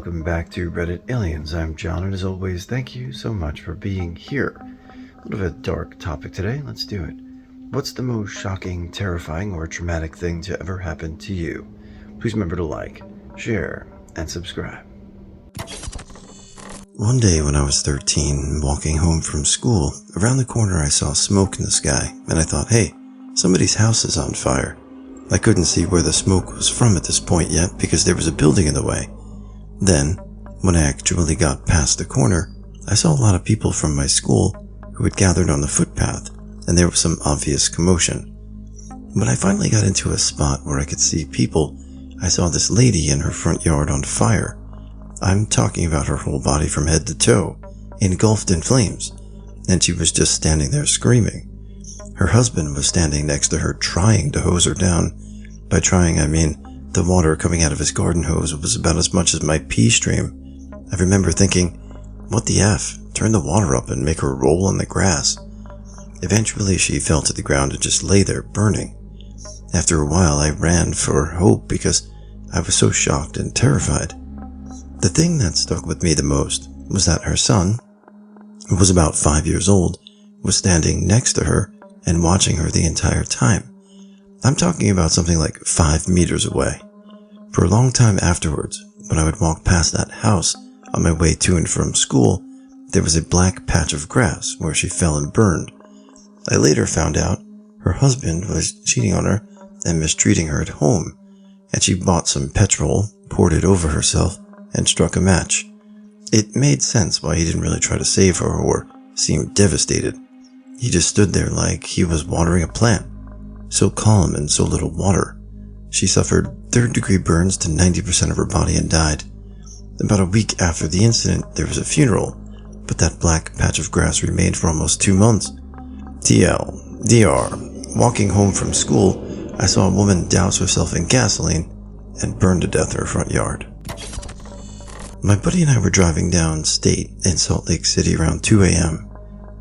welcome back to Reddit Aliens. I'm John, and as always, thank you so much for being here. A little bit of a dark topic today, let's do it. What's the most shocking, terrifying, or traumatic thing to ever happen to you? Please remember to like, share, and subscribe. One day when I was 13, walking home from school, around the corner I saw smoke in the sky, and I thought, hey, somebody's house is on fire. I couldn't see where the smoke was from at this point yet because there was a building in the way. Then, when I actually got past the corner, I saw a lot of people from my school who had gathered on the footpath, and there was some obvious commotion. When I finally got into a spot where I could see people, I saw this lady in her front yard on fire. I'm talking about her whole body from head to toe, engulfed in flames, and she was just standing there screaming. Her husband was standing next to her trying to hose her down. By trying, I mean the water coming out of his garden hose was about as much as my pee stream. I remember thinking, what the F? Turn the water up and make her roll on the grass. Eventually she fell to the ground and just lay there burning. After a while I ran for hope because I was so shocked and terrified. The thing that stuck with me the most was that her son, who was about 5 years old, was standing next to her and watching her the entire time. I'm talking about something like 5 meters away. For a long time afterwards, when I would walk past that house on my way to and from school, there was a black patch of grass where she fell and burned. I later found out her husband was cheating on her and mistreating her at home, and she bought some petrol, poured it over herself, and struck a match. It made sense why he didn't really try to save her or seemed devastated. He just stood there like he was watering a plant, so calm and so little water. She suffered third-degree burns to 90% of her body and died. About a week after the incident, there was a funeral, but that black patch of grass remained for almost 2 months. DR. Walking home from school, I saw a woman douse herself in gasoline and burn to death her front yard. My buddy and I were driving down State in Salt Lake City around 2 a.m.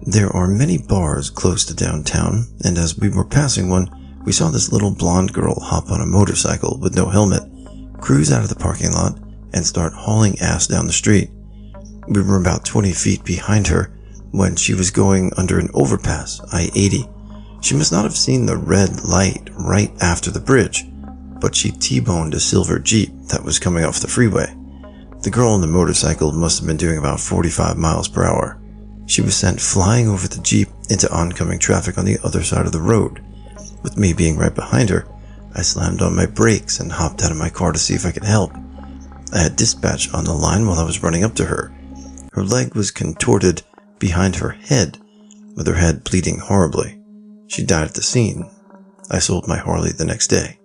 There are many bars close to downtown, and as we were passing one, we saw this little blonde girl hop on a motorcycle with no helmet, cruise out of the parking lot, and start hauling ass down the street. We were about 20 feet behind her when she was going under an overpass, I-80. She must not have seen the red light right after the bridge, but she T-boned a silver Jeep that was coming off the freeway. The girl on the motorcycle must have been doing about 45 miles per hour. She was sent flying over the Jeep into oncoming traffic on the other side of the road. With me being right behind her, I slammed on my brakes and hopped out of my car to see if I could help. I had dispatch on the line while I was running up to her. Her leg was contorted behind her head, with her head bleeding horribly. She died at the scene. I sold my Harley the next day.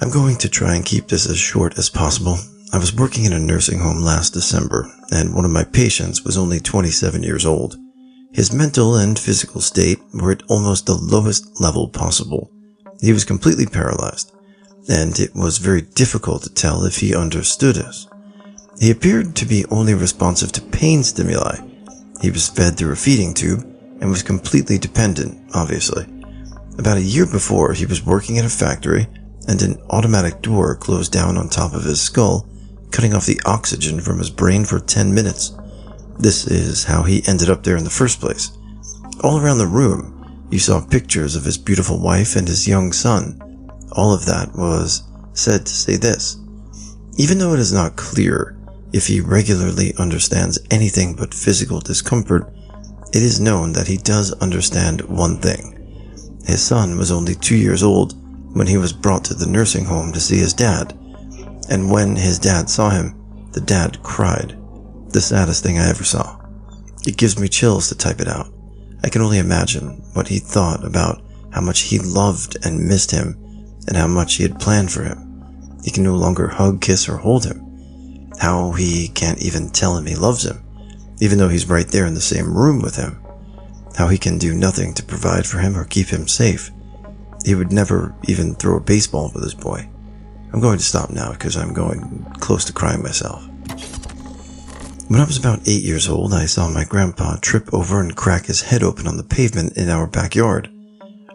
I'm going to try and keep this as short as possible. I was working in a nursing home last December, and one of my patients was only 27 years old. His mental and physical state were at almost the lowest level possible. He was completely paralyzed, and it was very difficult to tell if he understood us. He appeared to be only responsive to pain stimuli. He was fed through a feeding tube, and was completely dependent, obviously. About a year before, he was working at a factory, and an automatic door closed down on top of his skull, cutting off the oxygen from his brain for 10 minutes. This is how he ended up there in the first place. All around the room, you saw pictures of his beautiful wife and his young son. All of that was said to say this: even though it is not clear if he regularly understands anything but physical discomfort, it is known that he does understand one thing. His son was only 2 years old when he was brought to the nursing home to see his dad. And when his dad saw him, the dad cried. The saddest thing I ever saw. It gives me chills to type it out. I can only imagine what he thought about how much he loved and missed him, and how much he had planned for him. He can no longer hug, kiss, or hold him. How he can't even tell him he loves him, even though he's right there in the same room with him. How he can do nothing to provide for him or keep him safe. He would never even throw a baseball with this boy. I'm going to stop now because I'm going close to crying myself. When I was about 8 years old, I saw my grandpa trip over and crack his head open on the pavement in our backyard.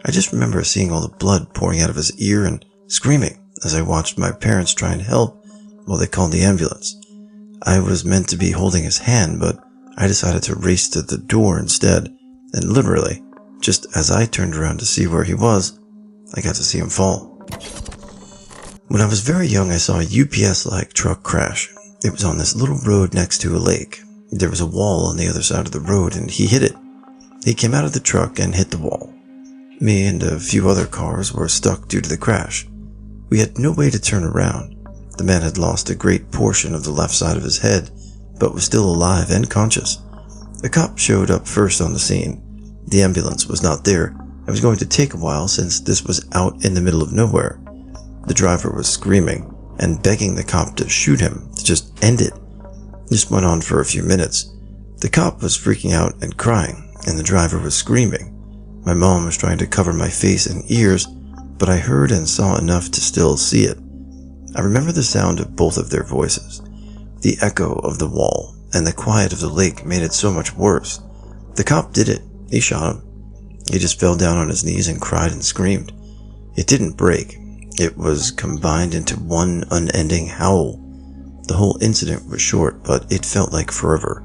I just remember seeing all the blood pouring out of his ear and screaming as I watched my parents try and help, while they called the ambulance. I was meant to be holding his hand, but I decided to race to the door instead, and literally, just as I turned around to see where he was, I got to see him fall. When I was very young, I saw a UPS-like truck crash. It was on this little road next to a lake. There was a wall on the other side of the road, and he hit it. He came out of the truck and hit the wall. Me and a few other cars were stuck due to the crash. We had no way to turn around. The man had lost a great portion of the left side of his head, but was still alive and conscious. A cop showed up first on the scene. The ambulance was not there. It was going to take a while since this was out in the middle of nowhere. The driver was screaming and begging the cop to shoot him, to just end it. This went on for a few minutes. The cop was freaking out and crying, and the driver was screaming. My mom was trying to cover my face and ears, but I heard and saw enough to still see it. I remember the sound of both of their voices. The echo of the wall and the quiet of the lake made it so much worse. The cop did it. He shot him. He just fell down on his knees and cried and screamed. It didn't break. It was combined into one unending howl. The whole incident was short, but it felt like forever.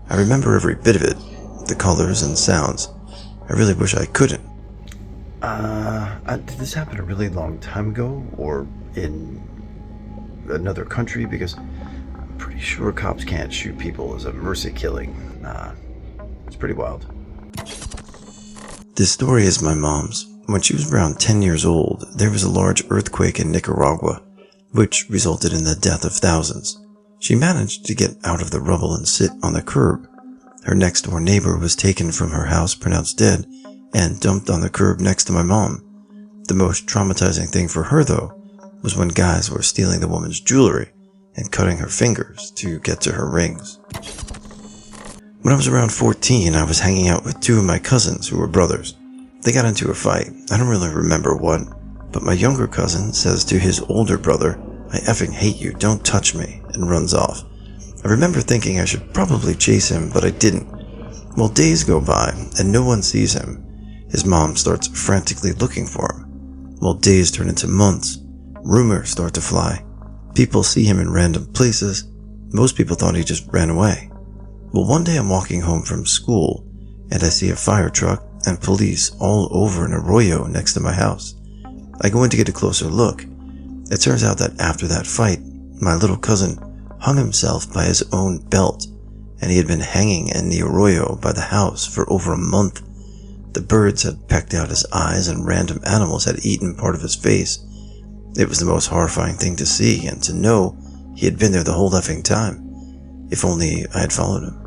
I remember every bit of it, the colors and sounds. I really wish I couldn't. Did this happen a really long time ago, or in another country? Because I'm pretty sure cops can't shoot people as a mercy killing. It's pretty wild. This story is my mom's. When she was around 10 years old, there was a large earthquake in Nicaragua, which resulted in the death of thousands. She managed to get out of the rubble and sit on the curb. Her next-door neighbor was taken from her house pronounced dead and dumped on the curb next to my mom. The most traumatizing thing for her, though, was when guys were stealing the woman's jewelry and cutting her fingers to get to her rings. When I was around 14, I was hanging out with two of my cousins who were brothers. They got into a fight. I don't really remember what, but my younger cousin says to his older brother, "I effing hate you, don't touch me," and runs off. I remember thinking I should probably chase him, but I didn't. Well, days go by, and no one sees him. His mom starts frantically looking for him. Well, days turn into months. Rumors start to fly. People see him in random places. Most people thought he just ran away. Well, one day I'm walking home from school, and I see a fire truck and police all over an arroyo next to my house. I go in to get a closer look. It turns out that after that fight, my little cousin hung himself by his own belt, and he had been hanging in the arroyo by the house for over a month. The birds had pecked out his eyes and random animals had eaten part of his face. It was the most horrifying thing to see and to know he had been there the whole effing time. If only I had followed him.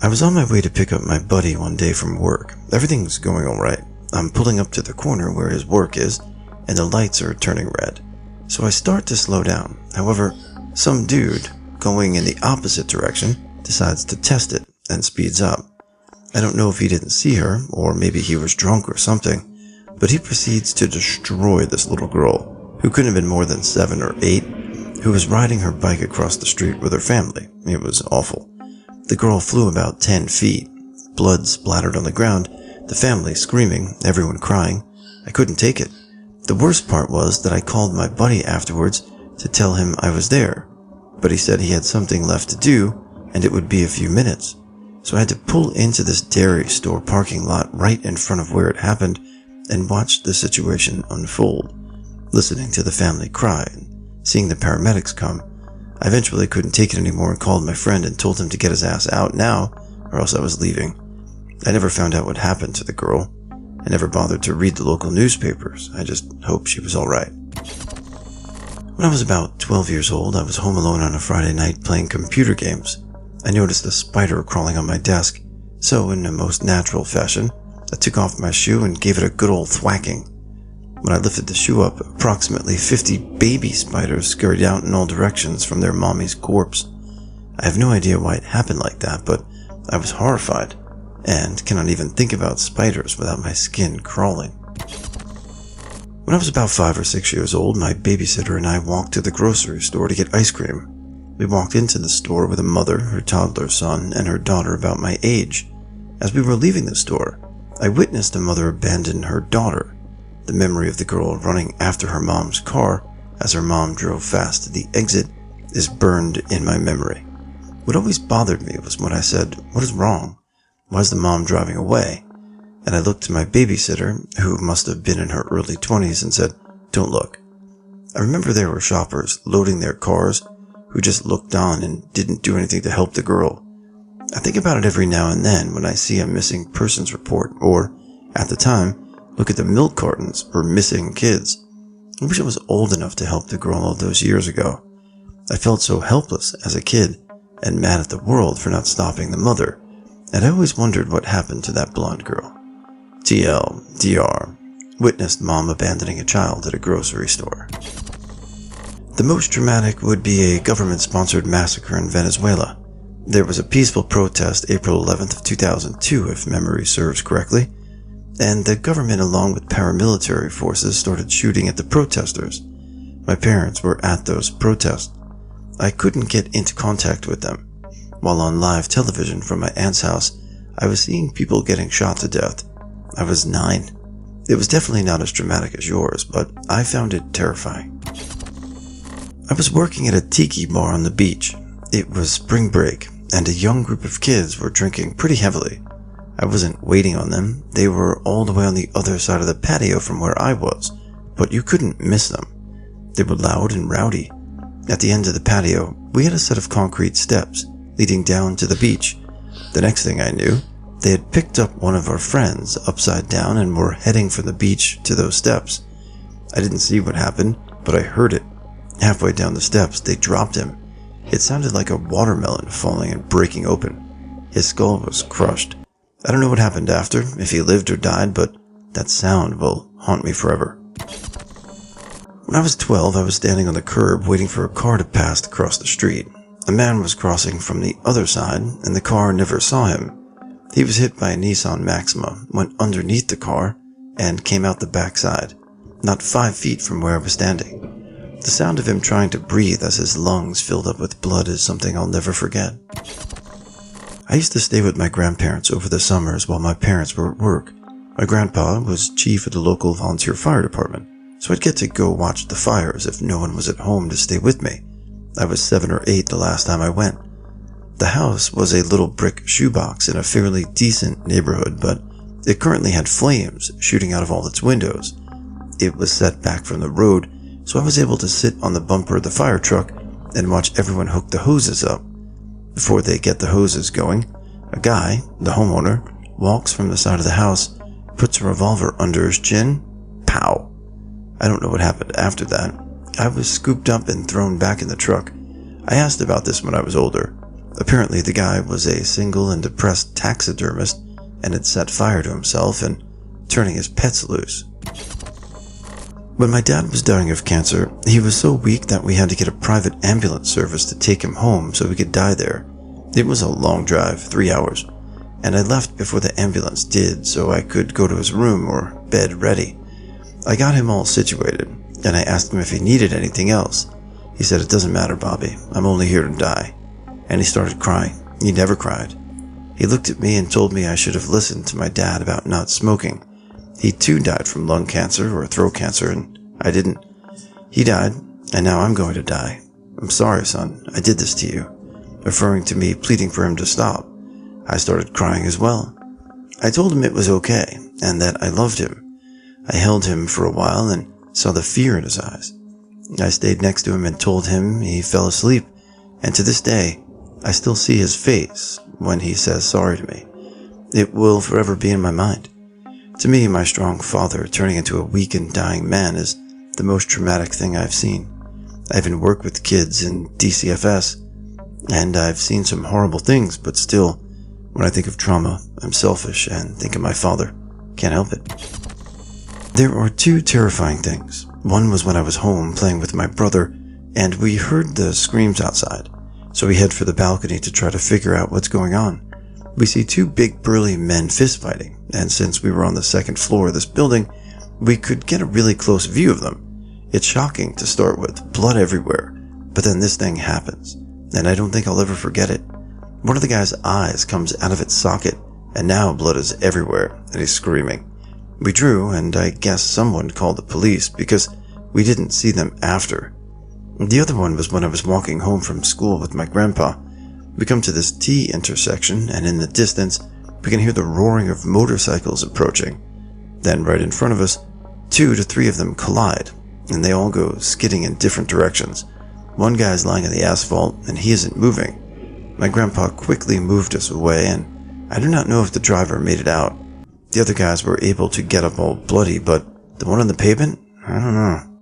I was on my way to pick up my buddy one day from work. Everything's going alright. I'm pulling up to the corner where his work is, and the lights are turning red. So I start to slow down. However, some dude, going in the opposite direction, decides to test it and speeds up. I don't know if he didn't see her, or maybe he was drunk or something, but he proceeds to destroy this little girl, who couldn't have been more than 7 or 8, who was riding her bike across the street with her family. It was awful. The girl flew about 10 feet. Blood splattered on the ground, the family screaming, everyone crying. I couldn't take it. The worst part was that I called my buddy afterwards to tell him I was there, but he said he had something left to do and it would be a few minutes. So I had to pull into this dairy store parking lot right in front of where it happened and watch the situation unfold, listening to the family cry and seeing the paramedics come. I eventually couldn't take it anymore and called my friend and told him to get his ass out now or else I was leaving. I never found out what happened to the girl. I never bothered to read the local newspapers. I just hoped she was alright. When I was about 12 years old, I was home alone on a Friday night playing computer games. I noticed a spider crawling on my desk, so in a most natural fashion, I took off my shoe and gave it a good old thwacking. When I lifted the shoe up, approximately 50 baby spiders scurried out in all directions from their mommy's corpse. I have no idea why it happened like that, but I was horrified, and cannot even think about spiders without my skin crawling. When I was about 5 or 6 years old, my babysitter and I walked to the grocery store to get ice cream. We walked into the store with a mother, her toddler son, and her daughter about my age. As we were leaving the store, I witnessed a mother abandon her daughter. The memory of the girl running after her mom's car as her mom drove fast to the exit is burned in my memory. What always bothered me was when I said, "What is wrong? Why is the mom driving away?" And I looked to my babysitter, who must have been in her early 20s, and said, "Don't look." I remember there were shoppers loading their cars who just looked on and didn't do anything to help the girl. I think about it every now and then when I see a missing persons report, or, at the time, look at the milk cartons for missing kids. I wish I was old enough to help the girl all those years ago. I felt so helpless as a kid and mad at the world for not stopping the mother, and I always wondered what happened to that blonde girl. TL, DR, witnessed mom abandoning a child at a grocery store. The most dramatic would be a government-sponsored massacre in Venezuela. There was a peaceful protest April 11th of 2002, if memory serves correctly, and the government along with paramilitary forces started shooting at the protesters. My parents were at those protests. I couldn't get into contact with them. While on live television from my aunt's house, I was seeing people getting shot to death. I was 9. It was definitely not as dramatic as yours, but I found it terrifying. I was working at a tiki bar on the beach. It was spring break, and a young group of kids were drinking pretty heavily. I wasn't waiting on them. They were all the way on the other side of the patio from where I was, but you couldn't miss them. They were loud and rowdy. At the end of the patio, we had a set of concrete steps leading down to the beach. The next thing I knew, they had picked up one of our friends upside down and were heading from the beach to those steps. I didn't see what happened, but I heard it. Halfway down the steps, they dropped him. It sounded like a watermelon falling and breaking open. His skull was crushed. I don't know what happened after, if he lived or died, but that sound will haunt me forever. When I was 12, I was standing on the curb waiting for a car to pass across the street. A man was crossing from the other side, and the car never saw him. He was hit by a Nissan Maxima, went underneath the car, and came out the backside, not 5 feet from where I was standing. The sound of him trying to breathe as his lungs filled up with blood is something I'll never forget. I used to stay with my grandparents over the summers while my parents were at work. My grandpa was chief of the local volunteer fire department, so I'd get to go watch the fires if no one was at home to stay with me. I was 7 or 8 the last time I went. The house was a little brick shoebox in a fairly decent neighborhood, but it currently had flames shooting out of all its windows. It was set back from the road, so I was able to sit on the bumper of the fire truck and watch everyone hook the hoses up. Before they get the hoses going, a guy, the homeowner, walks from the side of the house, puts a revolver under his chin. Pow! I don't know what happened after that. I was scooped up and thrown back in the truck. I asked about this when I was older. Apparently the guy was a single and depressed taxidermist and had set fire to himself and turning his pets loose. When my dad was dying of cancer, he was so weak that we had to get a private ambulance service to take him home so he could die there. It was a long drive, 3 hours, and I left before the ambulance did so I could go to his room or bed ready. I got him all situated, and I asked him if he needed anything else. He said, "It doesn't matter, Bobby. I'm only here to die." And he started crying. He never cried. He looked at me and told me I should have listened to my dad about not smoking. He too died from lung cancer or throat cancer, and I didn't. He died, and now I'm going to die. "I'm sorry, son. I did this to you," referring to me pleading for him to stop. I started crying as well. I told him it was okay, and that I loved him. I held him for a while and saw the fear in his eyes. I stayed next to him and told him he fell asleep, and to this day, I still see his face when he says sorry to me. It will forever be in my mind. To me, my strong father turning into a weak and dying man is the most traumatic thing I've seen. I even work with kids in DCFS, and I've seen some horrible things, but still, when I think of trauma, I'm selfish and think of my father. Can't help it. There are 2 terrifying things. One was when I was home playing with my brother, and we heard the screams outside, so we head for the balcony to try to figure out what's going on. We see 2 big burly men fistfighting, and since we were on the 2nd floor of this building, we could get a really close view of them. It's shocking to start with, blood everywhere, but then this thing happens, and I don't think I'll ever forget it. One of the guy's eyes comes out of its socket, and now blood is everywhere, and he's screaming. We drew, and I guess someone called the police, because We didn't see them after. The other one was when I was walking home from school with my grandpa. We come to this T intersection, and in the distance, we can hear the roaring of motorcycles approaching. Then right in front of us, 2 to 3 of them collide, and they all go skidding in different directions. One guy's lying on the asphalt, and he isn't moving. My grandpa quickly moved us away, and I do not know if the driver made it out. The other guys were able to get up all bloody, but the one on the pavement? I don't know.